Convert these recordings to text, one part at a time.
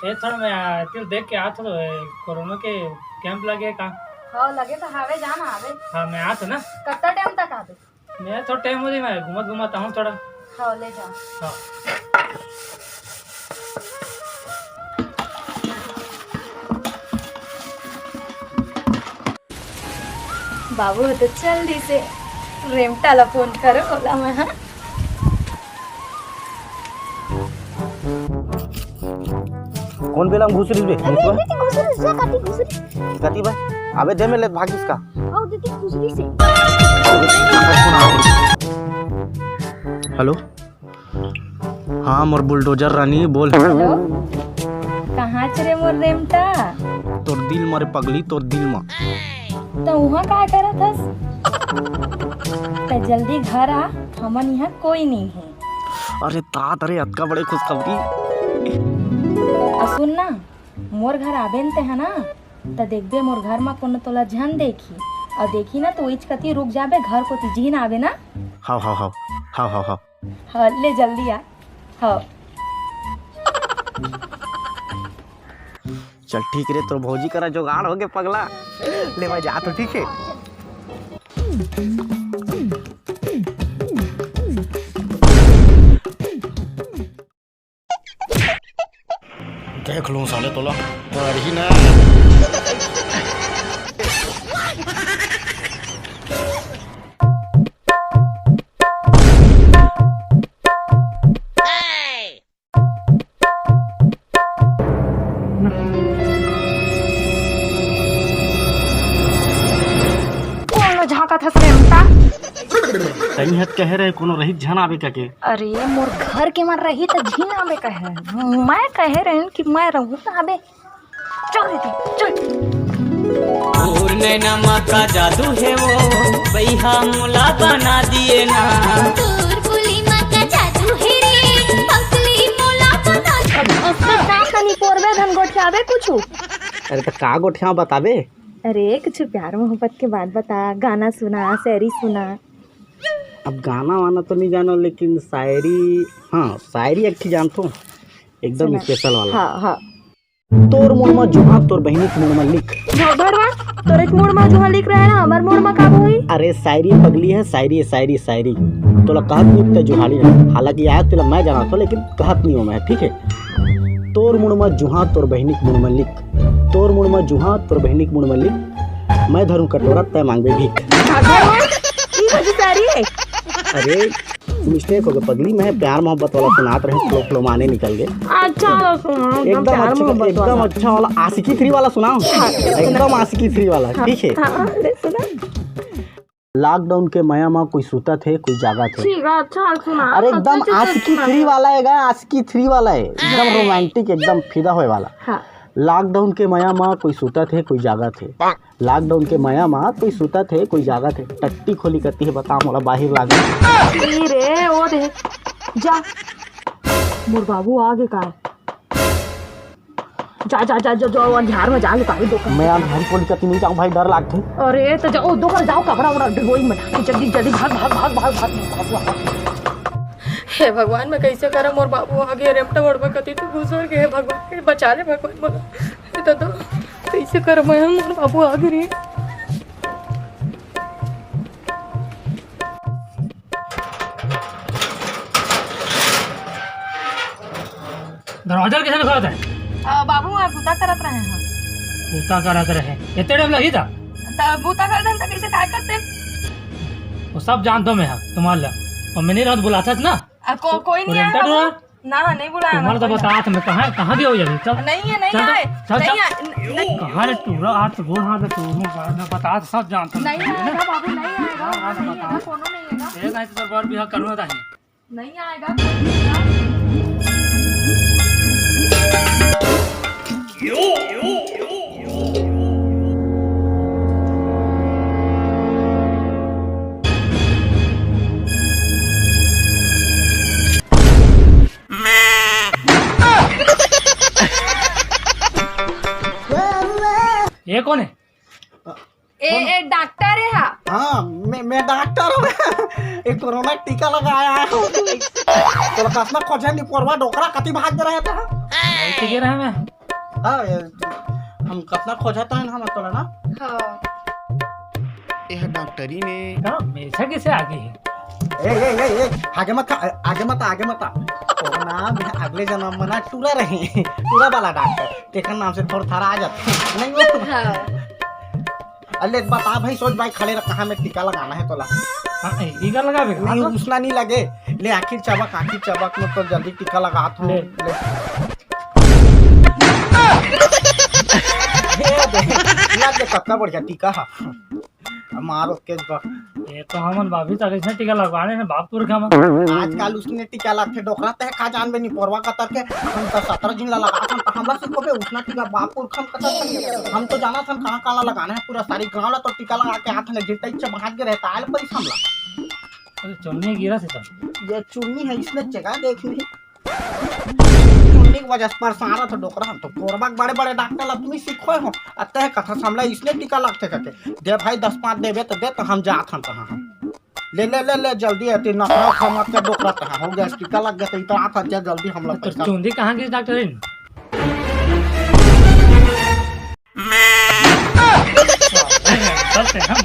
ये थोड़ा मैं तिल देख के आ थोड़ा कोरोना के कैंप लगे का। हाँ लगे तो हावे जाना आवे। हाँ मैं आ तो ना कितना टाइम तक आवे? मैं थोड़ा टाइम हो रही मैं घुमाता हूँ थोड़ा। हाँ ले जा। हाँ बाबू तो जल्दी से रेमटाला फोन करो बोला मैं। हाँ कौन बेला घुसरी बे घुसरी कति बा अबे दे में ले भागिस का आओ दीदी घुसरी से। हेलो हाँ मोर बुलडोजर रानी बोल। हेलो कहाँ चले मोर रेमटा? तोर दिल मारे पगली तोर दिल में तो वहाँ का करत हस? तो जल्दी घर आ, हमन यहाँ कोई नहीं है। अरे तात अरे अतका बड़े खुशखबरी। सुन ना मोर घर आबेन ते है ना तो देखबे मोर घर में कोनो तोला झन देखी और देखी ना तो इच कती रुक जाबे घर को ती झीन आवे ना। हाँ हाँ हाँ हाँ हाँ हाँ हाँ ले जल्दी आ। हाँ चल ठीक रे तोर भौजी करा जुगाड़ हो गए पगला ले भाई जा तो ठीक है। देख लूं साले तोला पर ही ना झाका था रेमटा। तनी हट कह रहे कोनो रही झन आवे का के। अरे मोर घर के मन रही तो झीन आवे कहे मैं कहे रहे कि मैं रहूं तो आवे। चल दीदी चल। और नैना माँ का जादू है वो बैहा मुला बना दिए ना। दूरकुली माँ का जादू है रे पगली मोला बना दिए। उसका का कनी पोरबे धन गोठियावे कुछु। अरे तो का गोठिया बताबे? अरे कुछ प्यार मोहब्बत के बात बता, गाना सुना शायरी सुना। अब गाना वाना तो नहीं जानो लेकिन शायरी हाँ शायरी अच्छी जानता हूँ एकदम स्पेशल वाला। हाँ हाँ तोर मुड़ में जुहा तोर बहनी के मुड़ में लिख। भगवा तोरे के मुड़ में जुहा लिख रहा है ना हमार मुड़ में का होई? अरे शायरी पगली है शायरी शायरी शायरी तोला कहत नहीं ते जुहाली है हालांकि आया तेला मैं जाना था लेकिन कहत नहीं हूँ मैं ठीक है। तोर मुड़ में जुहा तोर बहनी के मुड़ में लिख। तोर मुड़ में जुहा तोर बहनी के मुड़ में लिख। मैं धरूं कटोरा तय मांगबे भीख। अरे मिस्टेक हो गया पगली मैं प्यार मोहब्बत वाला सुनात रहे फ्लो फ्लो माने निकल गए। अच्छा एकदम अच्छा वाला आशिकी 3 वाला सुनाओ। एकदम आशिकी 3 वाला ठीक है। लॉकडाउन के माया माँ कोई सूता थे कोई जागा थे। अच्छा सुना। अरे एकदम आशिकी 3 वाला है आशिकी 3 वाला है एकदम रोमांटिक एकदम फिदा होए वाला। हाँ। लॉकडाउन के माया माँ कोई सूता थे कोई जागा थे। लॉकडाउन के माया माँ कोई सूता थे कोई जागा थे। टट्टी खोली करती है बता मोला बाहर लागे रे ओ दे जा मोर बाबू आगे का जा जा जा जा जो झाड़ में जा लुकाई दुकान। मैं आज भारी खोली करती नहीं जाऊँ भाई डर लागते। अरे तो जाओ दुकान जाओ कपड़ा वपड़ा ढोई में जल्दी जल्दी भाग भाग भाग भाग भाग। हे भगवान मैं कैसे करा मोर बाबू आगे रेमटा वड़वा कती तो गुजर गए। भगवान बचा ले भगवान मोला दादा कैसे कर मैं मोर बाबू आगे रे। दरवाजा कैसे खोला था? बाबू मैं बूता करत रहे हैं। बूता करत रहे इतने टाइम लगी था? तो बूता कर दें तो कैसे काय करते? वो सब जानता हूँ मैं तुम्हारा और मैंने रात बुला था ना। कोई नहीं आया ना नहीं बुलाया तुम्हारा तो बता था मैं कहाँ गया अभी चल नहीं है नहीं आए नहीं कहाँ टूरा हाथ गोड़ हाथ टूर बता सब जानता नहीं आएगा बाबू नहीं आएगा कोनो नहीं आएगा एक बार भी करूँगा था नहीं आएगा। ये कौन है? ए डॉक्टर है। हाँ मैं डॉक्टर हूँ। एक कोरोना टीका लगाया है तो कसना खोजे नहीं पोरवा डोकरा कति भाग रहे थे। रहा मैं हाँ हम कितना खोजता है हम तोला ना हाँ यह डॉक्टरी में हाँ हमेशा कैसे आगे है ए आगे मत तो नाम अगले जन्म में ना टूरा रहे टूरा वाला डॉक्टर तेरा नाम से थोड़ा थारा आ जाता नहीं वो हाँ अरे बता भाई सोच भाई खड़े रखा में टीका लगाना है तोला हाँ टीका लगावे का नहीं उसना नहीं लगे ले आखिर चबक में तो जल्दी टीका लगा तू ले। लग कितना बढ़िया टीका है मारो के ये तो हमन भाभी तक इसने टीका लगवाने हैं बाप तुर का आजकल उसने टीका लगते डोकरा तह का जान में नहीं पोरवा का तक के हम तो 17 दिन ला लगा था हमरा से कोबे उसना टीका बापुर खम कतर हम तो जाना था कहां काला लगाना है पूरा सारी गांव ला तो टीका लगा के हाथ में गिरता इच्छा भाग के रहता है पर हमला चुन्नी गिरा से तो ये चुन्नी है इसने जगह देख ली चुन्नी की वजह से परेशान था डोकरा हम तो पोरवा बड़े बड़े डॉक्टर अब तुम्हें सीखो हो अतः कथा हमला इसने टीका लगते करके दे भाई 10-5 देबे तो दे तो हम जात हम कहां हम ले जल्दी है तीन नखरा खमत के डोकरा तहां हो गया टीका लग गया तो इतना था जल्दी हमला तो पैसा चुंदी कहाँ की डॉक्टर है चलते हैं हम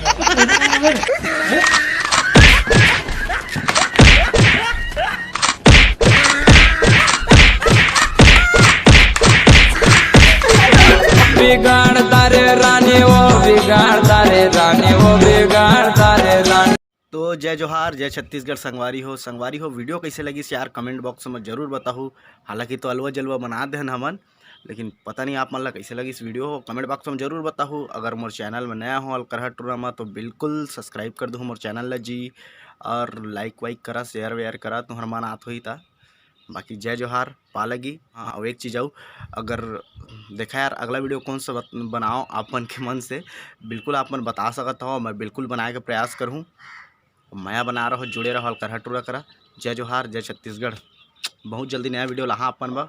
बिगाड़ता रे रानी वो बिगाड़ता रे रानी वो बिगाड़ता रे रानी। तो जय जोहार जय छत्तीसगढ़ संगवारी हो वीडियो कैसे लगी यार कमेंट बॉक्स में जरूर बताओ। हालांकि तो अलवा जलवा बना देन हमन लेकिन पता नहीं आप मन ला कैसे लगी इस वीडियो हो कमेंट बॉक्स में जरूर बताओ। अगर मोर चैनल में नया हो अलकरहा टूरमा तो बिल्कुल सब्सक्राइब कर दो मोर चैनल ला जी और लाइक वाइक करा शेयर वेयर करा तो हरमान आत हो ही था। बाकी जय जोहार पा लगी। हाँ और एक चीज़ आओ अगर देखा यार अगला वीडियो कौन सा बनाओ आप मन के मन से बिल्कुल आप मन बता सकता हो मैं बिल्कुल बनाए का प्रयास करूँ। मैं बना रहा हूँ जुड़े रहो अलकरहा टूरा करा। जय जोहार जय छत्तीसगढ़ बहुत जल्दी नया वीडियो लहा अपन बा।